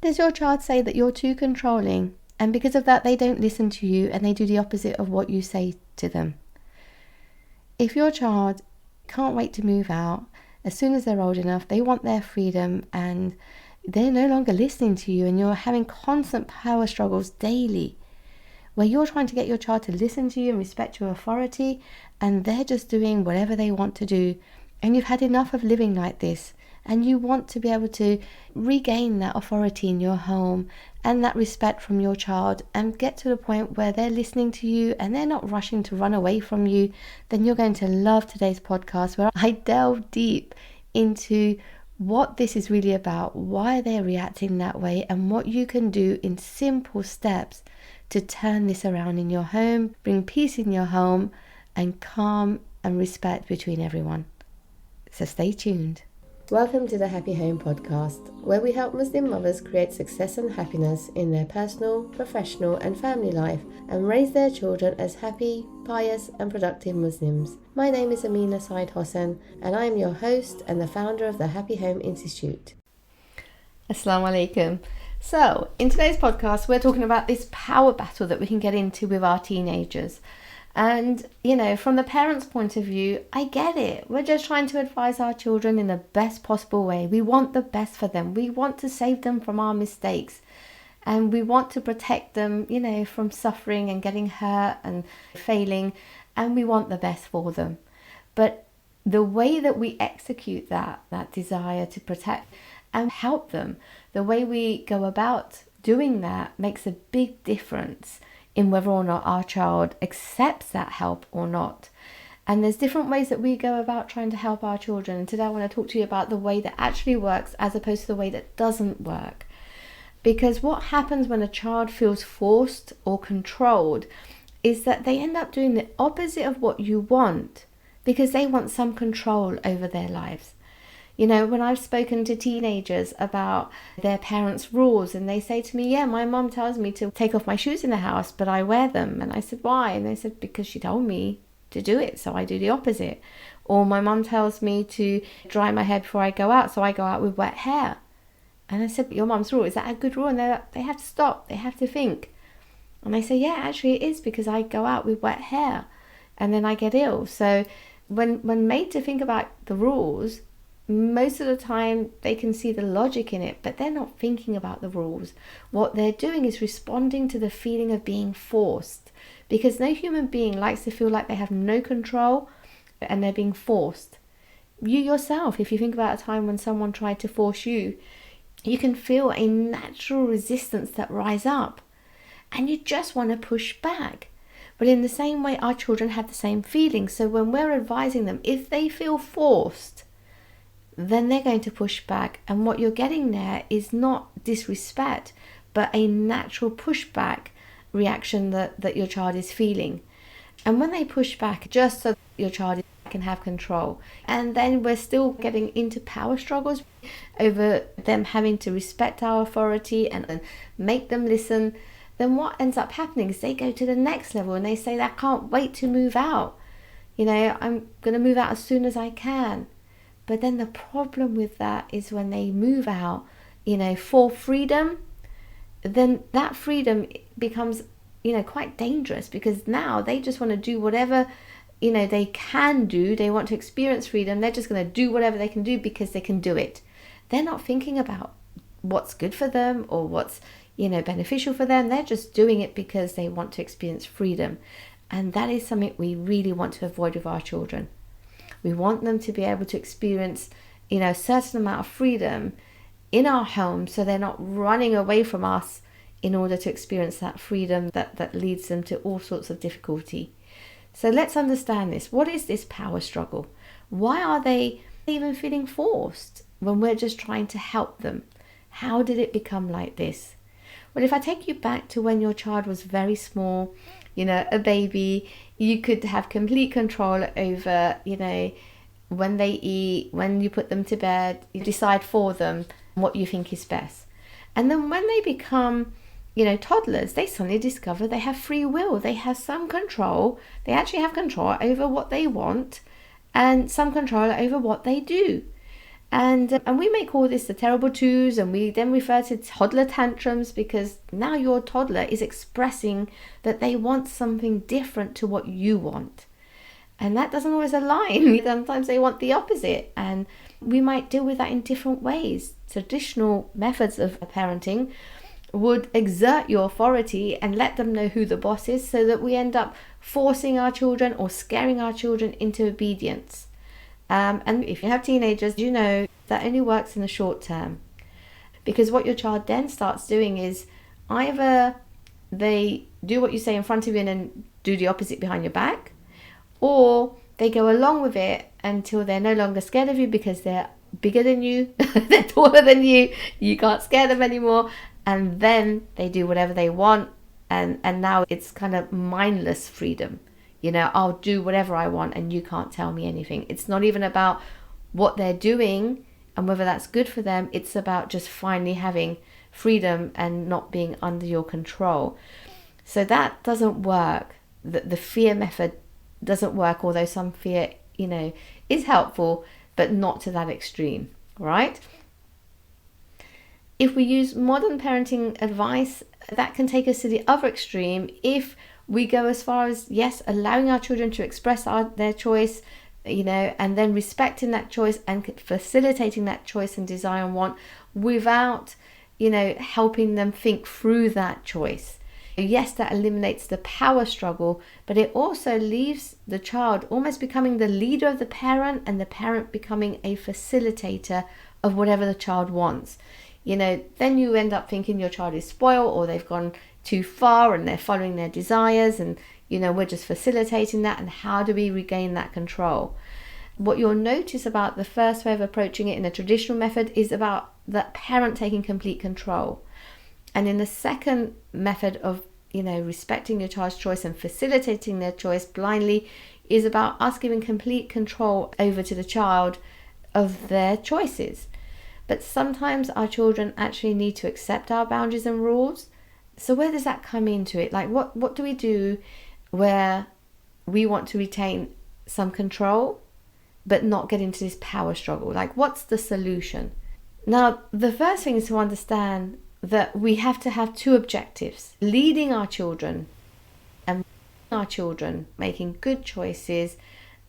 Does your child say that you're too controlling, and because of that they don't listen to you and they do the opposite of what you say to them? If your child can't wait to move out, as soon as they're old enough, they want their freedom and they're no longer listening to you, and you're having constant power struggles daily where you're trying to get your child to listen to you and respect your authority, and they're just doing whatever they want to do, and you've had enough of living like this, and you want to be able to regain that authority in your home and that respect from your child and get to the point where they're listening to you and they're not rushing to run away from you, then you're going to love today's podcast, where I delve deep into what this is really about, why they're reacting that way, and what you can do in simple steps to turn this around in your home, bring peace in your home, and calm and respect between everyone. So stay tuned. Welcome to the Happy Home Podcast, where we help Muslim mothers create success and happiness in their personal, professional and family life and raise their children as happy, pious and productive Muslims. My name is Sayed-Hossen and I am your host and the founder of the Happy Home Institute. Assalamu alaikum. So, in today's podcast, we're talking about this power battle that we can get into with our teenagers. And, from the parents' point of view, I get it. We're just trying to advise our children in the best possible way. We want the best for them. We want to save them from our mistakes. And we want to protect them, from suffering and getting hurt and failing. And we want the best for them. But the way that we execute that desire to protect and help them, the way we go about doing that makes a big difference in whether or not our child accepts that help or not. And there's different ways that we go about trying to help our children. And today I want to talk to you about the way that actually works as opposed to the way that doesn't work. Because what happens when a child feels forced or controlled is that they end up doing the opposite of what you want because they want some control over their lives. When I've spoken to teenagers about their parents' rules and they say to me, yeah, my mum tells me to take off my shoes in the house, but I wear them. And I said, why? And they said, because she told me to do it, so I do the opposite. Or my mum tells me to dry my hair before I go out, so I go out with wet hair. And I said, your mum's rule, is that a good rule? And they have to stop, they have to think. And I say, yeah, actually it is, because I go out with wet hair and then I get ill. So when made to think about the rules, most of the time they can see the logic in it, but they're not thinking about the rules. What they're doing is responding to the feeling of being forced, because no human being likes to feel like they have no control and they're being forced. You yourself, if you think about a time when someone tried to force you, you can feel a natural resistance that rise up and you just want to push back. But in the same way, our children have the same feeling. So when we're advising them, if they feel forced, then they're going to push back. And what you're getting there is not disrespect, but a natural pushback reaction that your child is feeling. And when they push back, just so your child can have control. And then we're still getting into power struggles over them having to respect our authority and make them listen. Then what ends up happening is they go to the next level and they say, I can't wait to move out. I'm going to move out as soon as I can. But then the problem with that is when they move out, for freedom, then that freedom becomes, quite dangerous, because now they just want to do whatever, they can do. They want to experience freedom. They're just going to do whatever they can do because they can do it. They're not thinking about what's good for them or what's, beneficial for them. They're just doing it because they want to experience freedom. And that is something we really want to avoid with our children. We want them to be able to experience, a certain amount of freedom in our home, so they're not running away from us in order to experience that freedom that leads them to all sorts of difficulty. So let's understand this. What is this power struggle? Why are they even feeling forced when we're just trying to help them? How did it become like this? Well, if I take you back to when your child was very small, a baby, you could have complete control over, when they eat, when you put them to bed, you decide for them what you think is best. And then when they become, toddlers, they suddenly discover they have free will. They have some control. They actually have control over what they want and some control over what they do. And we may call this the terrible twos, and we then refer to toddler tantrums, because now your toddler is expressing that they want something different to what you want. And that doesn't always align. Sometimes they want the opposite, and we might deal with that in different ways. Traditional methods of parenting would exert your authority and let them know who the boss is, so that we end up forcing our children or scaring our children into obedience. And if you have teenagers, you know that only works in the short term, because what your child then starts doing is either they do what you say in front of you and then do the opposite behind your back, or they go along with it until they're no longer scared of you because they're bigger than you, they're taller than you can't scare them anymore, and then they do whatever they want, and now it's kind of mindless freedom. I'll do whatever I want and you can't tell me anything. It's not even about what they're doing and whether that's good for them. It's about just finally having freedom and not being under your control. So that doesn't work. The fear method doesn't work, although some fear, is helpful, but not to that extreme, right? If we use modern parenting advice, that can take us to the other extreme. If we go as far as, yes, allowing our children to express their choice, and then respecting that choice and facilitating that choice and desire and want without, helping them think through that choice. Yes, that eliminates the power struggle, but it also leaves the child almost becoming the leader of the parent, and the parent becoming a facilitator of whatever the child wants. Then you end up thinking your child is spoiled, or they've gone too far and they're following their desires, and we're just facilitating that. And how do we regain that control? What you'll notice about the first way of approaching it in a traditional method is about that parent taking complete control. And in the second method of respecting your child's choice and facilitating their choice blindly is about us giving complete control over to the child of their choices. But sometimes our children actually need to accept our boundaries and rules. So where does that come into it? Like what do we do where we want to retain some control but not get into this power struggle? Like, what's the solution? Now, the first thing is to understand that we have to have two objectives: leading our children and our children making good choices.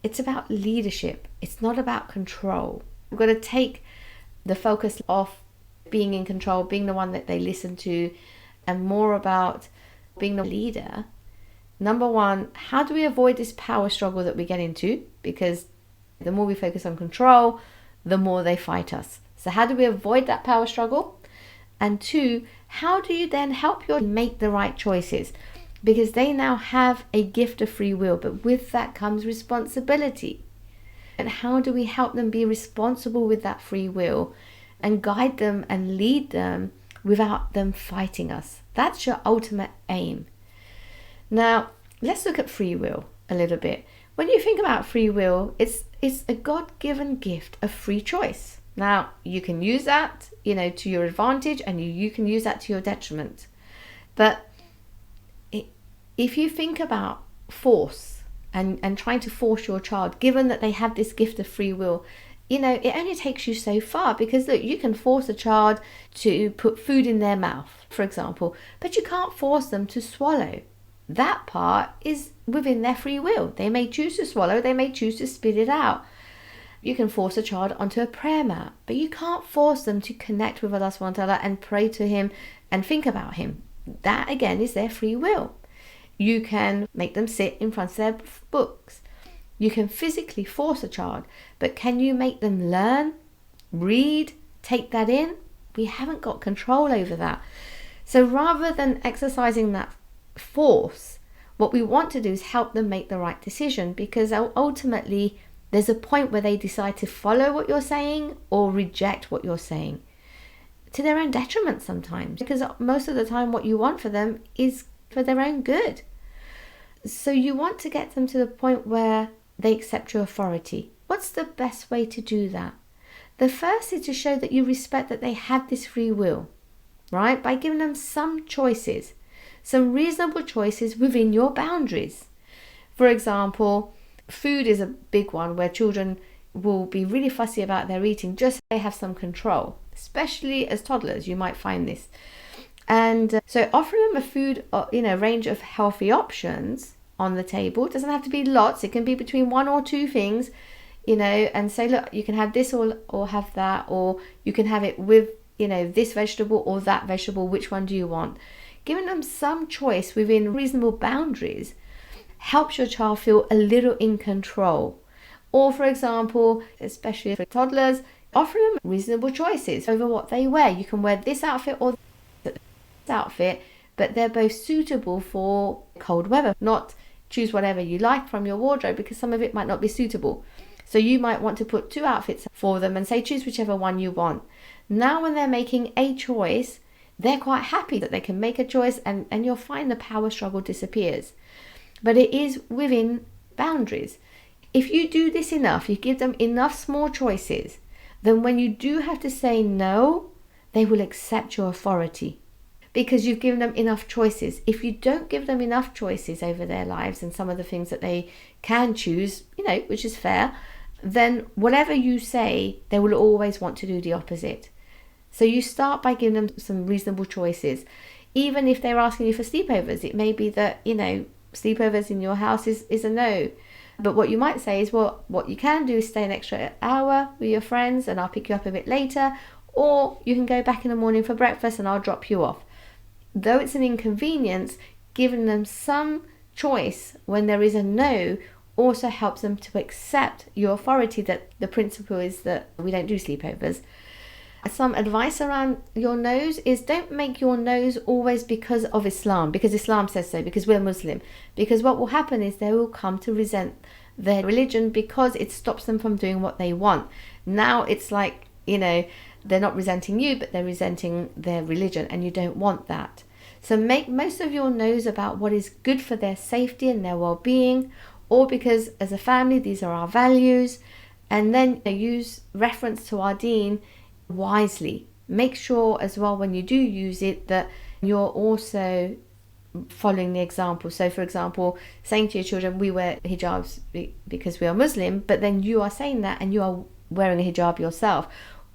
It's about leadership. It's not about control. We've got to take the focus off being in control, being the one that they listen to, and more about being the leader. Number one, how do we avoid this power struggle that we get into? Because the more we focus on control, the more they fight us. So how do we avoid that power struggle? And two, how do you then help your make the right choices? Because they now have a gift of free will, but with that comes responsibility. And how do we help them be responsible with that free will and guide them and lead them without them fighting us? That's your ultimate aim. Now, let's look at free will a little bit. When you think about free will, it's a God-given gift of free choice. Now, you can use that, to your advantage, and you can use that to your detriment. But if you think about force and trying to force your child, given that they have this gift of free will, it only takes you so far. Because look, you can force a child to put food in their mouth, for example, but you can't force them to swallow. That part is within their free will. They may choose to swallow, they may choose to spit it out. You can force a child onto a prayer mat, but you can't force them to connect with Allah subhanahu wa ta'ala and pray to Him and think about Him. That again is their free will. You can make them sit in front of their books. You can physically force a child, but can you make them learn, read, take that in? We haven't got control over that. So rather than exercising that force, what we want to do is help them make the right decision, because ultimately there's a point where they decide to follow what you're saying or reject what you're saying, to their own detriment sometimes, because most of the time what you want for them is for their own good. So you want to get them to the point where they accept your authority. What's the best way to do that? The first is to show that you respect that they have this free will, right? By giving them some choices, some reasonable choices within your boundaries. For example, food is a big one where children, will be really fussy about their eating just so they have some control, especially as toddlers. You might find this. And so offering them a food, range of healthy options on the table. It doesn't have to be lots. It can be between 1 or 2 things, and say, look, you can have this or have that, or you can have it with, this vegetable or that vegetable. Which one do you want? Giving them some choice within reasonable boundaries helps your child feel a little in control. Or, for example, especially for toddlers, offering them reasonable choices over what they wear. You can wear this outfit or this outfit, but they're both suitable for cold weather. Not choose whatever you like from your wardrobe, because some of it might not be suitable. So you might want to put 2 outfits for them and say, choose whichever one you want. Now when they're making a choice, they're quite happy that they can make a choice, and you'll find the power struggle disappears. But it is within boundaries. If you do this enough, you give them enough small choices, then when you do have to say no, they will accept your authority, because you've given them enough choices. If you don't give them enough choices over their lives and some of the things that they can choose, which is fair, then whatever you say, they will always want to do the opposite. So you start by giving them some reasonable choices. Even if they're asking you for sleepovers, it may be that, sleepovers in your house is a no. But what you might say is, well, what you can do is stay an extra hour with your friends and I'll pick you up a bit later, or you can go back in the morning for breakfast and I'll drop you off. Though it's an inconvenience, giving them some choice when there is a no also helps them to accept your authority, that the principle is that we don't do sleepovers. Some advice around your no's is, don't make your no's always because of Islam, because Islam says so, because we're Muslim. Because what will happen is they will come to resent their religion because it stops them from doing what they want. Now it's like, they're not resenting you, but they're resenting their religion, and you don't want that. So make most of your no's about what is good for their safety and their well-being, or because as a family, these are our values. And then use reference to our deen wisely. Make sure as well, when you do use it, that you're also following the example. So for example, saying to your children, we wear hijabs because we are Muslim, but then you are saying that and you are wearing a hijab yourself.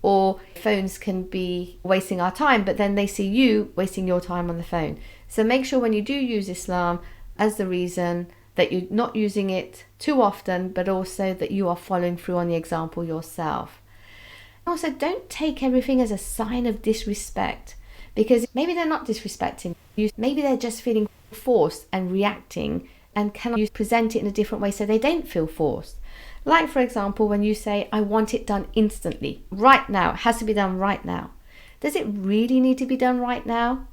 Or phones can be wasting our time, but then they see you wasting your time on the phone. So make sure when you do use Islam as the reason, that you're not using it too often, but also that you are following through on the example yourself. Also, don't take everything as a sign of disrespect, because maybe they're not disrespecting you. Maybe they're just feeling forced and reacting, and can you present it in a different way so they don't feel forced? Like, for example, when you say, I want it done instantly, right now, it has to be done right now. Does it really need to be done right now?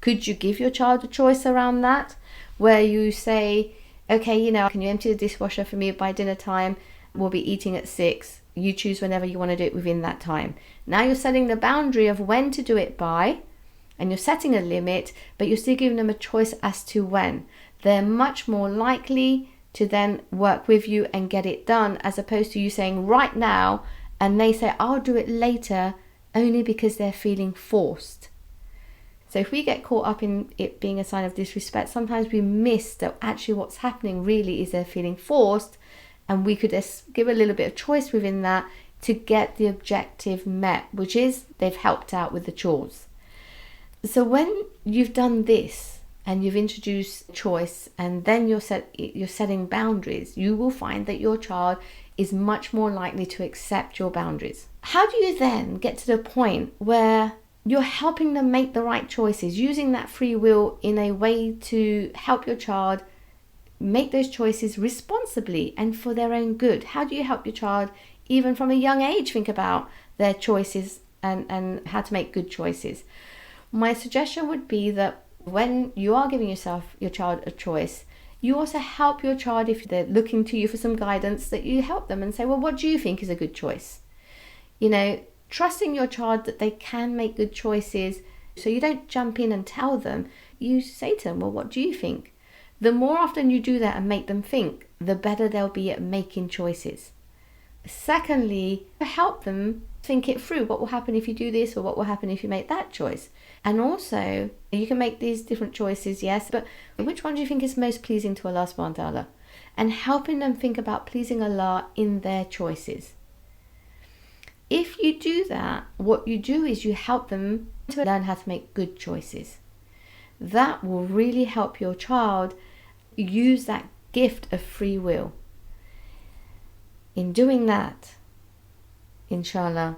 Could you give your child a choice around that, where you say, okay, can you empty the dishwasher for me by dinner time? We'll be eating at 6. You choose whenever you want to do it within that time. Now you're setting the boundary of when to do it by, and you're setting a limit, but you're still giving them a choice as to when. They're much more likely to then work with you and get it done, as opposed to you saying right now, and they say, I'll do it later, only because they're feeling forced. So if we get caught up in it being a sign of disrespect, sometimes we miss that actually what's happening really is they're feeling forced, and we could just give a little bit of choice within that to get the objective met, which is they've helped out with the chores. So when you've done this and you've introduced choice, and then you're setting boundaries, you will find that your child is much more likely to accept your boundaries. How do you then get to the point where you're helping them make the right choices, using that free will in a way to help your child make those choices responsibly and for their own good? How do you help your child, even from a young age, think about their choices and how to make good choices? My suggestion would be that when you are giving your child a choice, you also help your child, if they're looking to you for some guidance, that you help them and say, well, what do you think is a good choice? Trusting your child that they can make good choices. So you don't jump in and tell them. You say to them, well, what do you think? The more often you do that and make them think, the better they'll be at making choices. Secondly, help them think it through. What will happen if you do this, or what will happen if you make that choice? And also, you can make these different choices, yes, but which one do you think is most pleasing to Allah subhanahu wa ta'ala? And helping them think about pleasing Allah in their choices. If you do that, what you do is you help them to learn how to make good choices. That will really help your child use that gift of free will. In doing that, inshallah,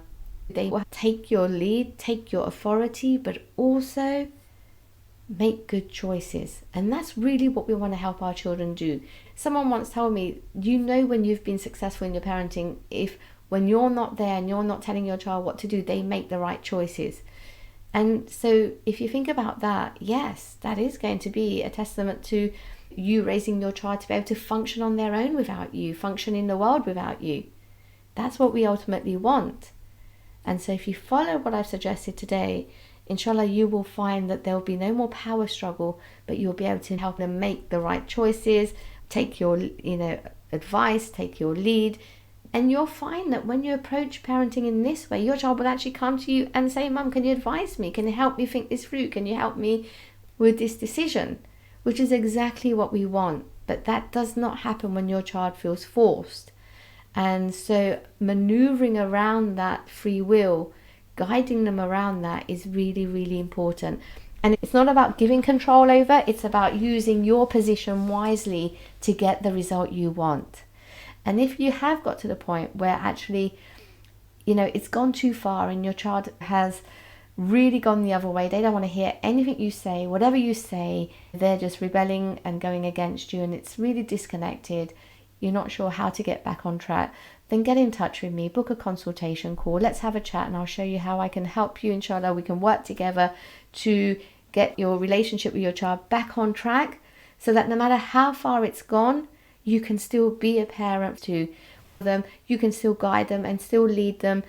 they will take your lead, take your authority, but also make good choices. And that's really what we want to help our children do. Someone once told me, you know when you've been successful in your parenting if when you're not there and you're not telling your child what to do, they make the right choices. And so if you think about that, yes, that is going to be a testament to you raising your child to be able to function on their own without you, function in the world without you. That's what we ultimately want. And so if you follow what I've suggested today, inshallah, you will find that there will be no more power struggle, but you'll be able to help them make the right choices, take your advice, take your lead. And you'll find that when you approach parenting in this way, your child will actually come to you and say, Mum, can you advise me? Can you help me think this through? Can you help me with this decision? Which is exactly what we want. But that does not happen when your child feels forced. And so maneuvering around that free will, guiding them around that is really, really important. And it's not about giving control over, it's about using your position wisely to get the result you want. And if you have got to the point where actually, it's gone too far and your child has really gone the other way, they don't want to hear anything you say, whatever you say, they're just rebelling and going against you and it's really disconnected, you're not sure how to get back on track, then get in touch with me, book a consultation call, let's have a chat and I'll show you how I can help you. Inshallah, we can work together to get your relationship with your child back on track so that no matter how far it's gone, you can still be a parent to them, you can still guide them and still lead them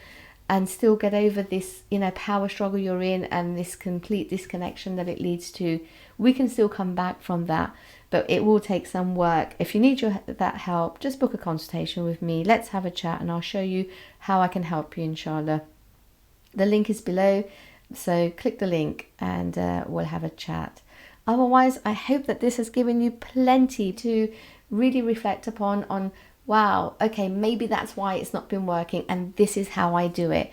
and still get over this, power struggle you're in and this complete disconnection that it leads to. We can still come back from that, but it will take some work. If you need that help, just book a consultation with me. Let's have a chat and I'll show you how I can help you, inshallah. The link is below, so click the link and we'll have a chat. Otherwise, I hope that this has given you plenty to really reflect upon on, wow, okay, maybe that's why it's not been working and this is how I do it.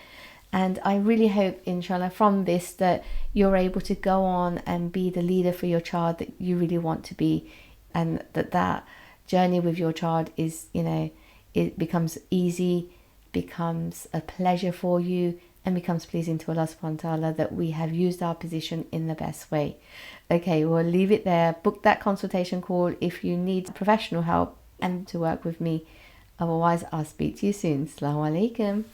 And I really hope, inshallah, from this that you're able to go on and be the leader for your child that you really want to be, and that journey with your child is, it becomes easy, becomes a pleasure for you, and becomes pleasing to Allah subhanahu wa ta'ala that we have used our position in the best way. Okay, we'll leave it there. Book that consultation call if you need professional help and to work with me. Otherwise, I'll speak to you soon. Assalamu alaikum.